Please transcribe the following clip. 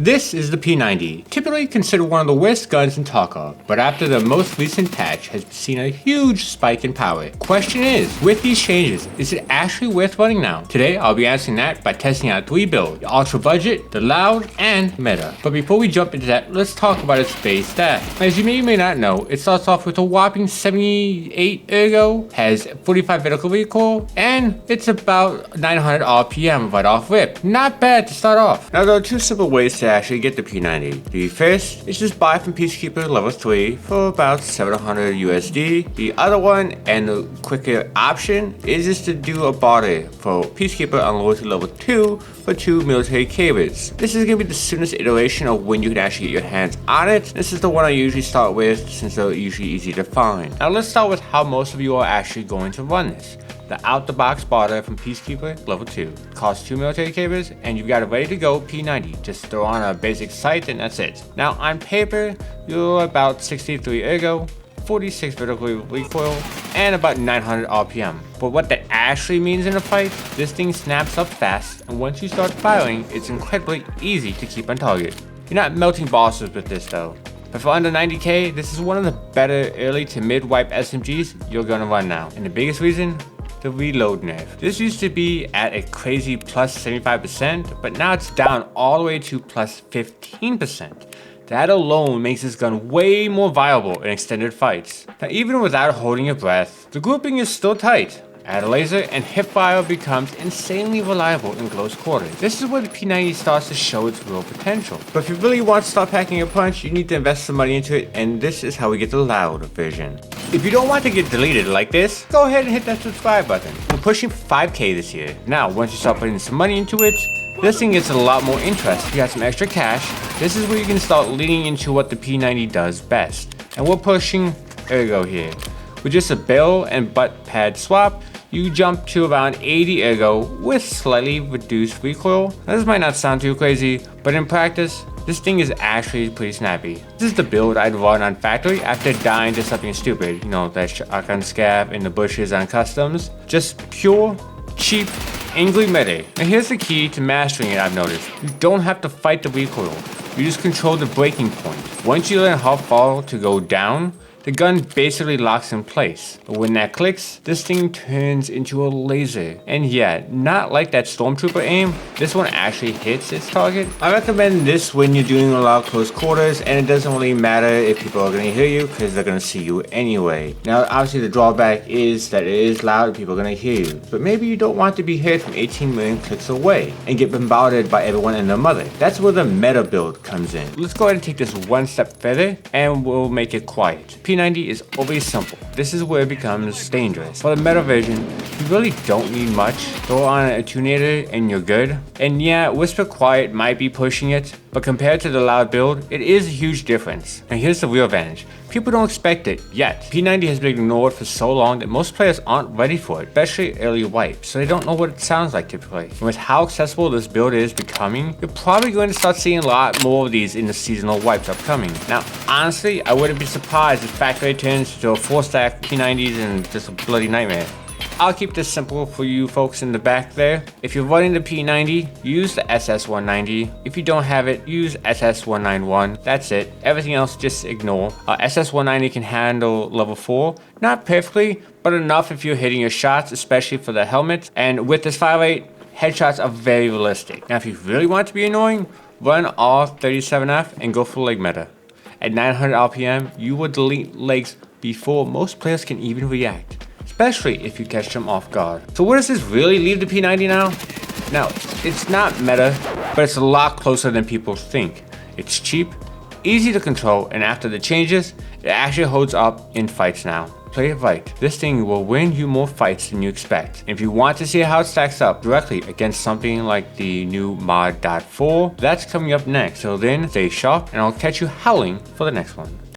This is the P90, typically considered one of the worst guns in Tarkov, but after the most recent patch has seen a huge spike in power. Question is, with these changes, is it actually worth running now? Today, I'll be answering that by testing out 3 builds, the ultra budget, the loud, and meta. But before we jump into that, let's talk about its base stat. As you may or may not know, it starts off with a whopping 78 Ergo, has 45 vertical recoil, and it's about 900 RPM right off rip. Not bad to start off. Now there are 2 simple ways to actually get the P90. The first is just buy from Peacekeeper level 3 for about 700 USD. The other one, and the quicker option, is just to do a barter for Peacekeeper on lower to level 2 for 2 military carriers. This is going to be the soonest iteration of when you can actually get your hands on it. This is the one I usually start with since they're usually easy to find. Now let's start with how most of you are actually going to run this. The out-the-box barter from Peacekeeper level 2 costs 2 military carriers, and you've got a ready-to-go P90. Just throw on a basic sight and that's it. Now on paper, you're about 63 Ergo, 46 vertical recoil, and about 900 RPM. But what that actually means in a fight, this thing snaps up fast, and once you start firing, it's incredibly easy to keep on target. You're not melting bosses with this though. But for under 90k, this is one of the better early to mid-wipe SMGs you're gonna run now. And the biggest reason? The reload nerf. This used to be at a crazy plus 75%, but now it's down all the way to plus 15%. That alone makes this gun way more viable in extended fights. Now even without holding your breath, the grouping is still tight. Add a laser and hipfire becomes insanely reliable in close quarters. This is where the P90 starts to show its real potential. But if you really want to start packing a punch, you need to invest some money into it, and this is how we get the loud version. If you don't want to get deleted like this, go ahead and hit that subscribe button. We're pushing for 5k this year. Now, once you start putting some money into it, this thing gets a lot more interest. If you got some extra cash, this is where you can start leaning into what the P90 does best. And we're pushing Ergo here. With just a barrel and butt pad swap, you jump to around 80 Ergo with slightly reduced recoil. Now, this might not sound too crazy, but in practice, this thing is actually pretty snappy. This is the build I'd run on factory after dying to something stupid. You know, that shotgun scav in the bushes on customs. Just pure, cheap, angry meta. Now here's the key to mastering it I've noticed. You don't have to fight the recoil. You just control the breaking point. Once you learn how far to go down, the gun basically locks in place. But when that clicks, this thing turns into a laser. And yeah, not like that stormtrooper aim, this one actually hits its target. I recommend this when you're doing a lot of close quarters, and it doesn't really matter if people are gonna hear you because they're gonna see you anyway. Now obviously the drawback is that it is loud and people are gonna hear you. But maybe you don't want to be heard from 18 million clicks away and get bombarded by everyone and their mother. That's where the meta build comes in. Let's go ahead and take this one step further and we'll make it quiet. P90 is always simple. This is where it becomes dangerous. For the meta version, you really don't need much. Throw on a tunator and you're good. And yeah, Whisper Quiet might be pushing it, but compared to the loud build, it is a huge difference. And here's the real advantage. People don't expect it yet. P90 has been ignored for so long that most players aren't ready for it, especially early wipe, so they don't know what it sounds like typically. And with how accessible this build is becoming, you're probably going to start seeing a lot more of these in the seasonal wipes upcoming. Now, honestly, I wouldn't be surprised if factory turns to a 4-stack P90s and just a bloody nightmare. I'll keep this simple for you folks in the back there. If you're running the P90, use the SS190. If you don't have it, use SS191. That's it. Everything else just ignore. SS190 can handle level 4. Not perfectly, but enough if you're hitting your shots, especially for the helmet. And with this fire rate, headshots are very realistic. Now if you really want to be annoying, run R37F and go full leg meta. At 900 RPM, you will delete legs before most players can even react, especially if you catch them off guard. So where does this really leave the P90 now? Now, it's not meta, but it's a lot closer than people think. It's cheap, easy to control, and after the changes, it actually holds up in fights now. Play it right. This thing will win you more fights than you expect. And if you want to see how it stacks up directly against something like the new mod.4, that's coming up next. So then, stay sharp, and I'll catch you howling for the next one.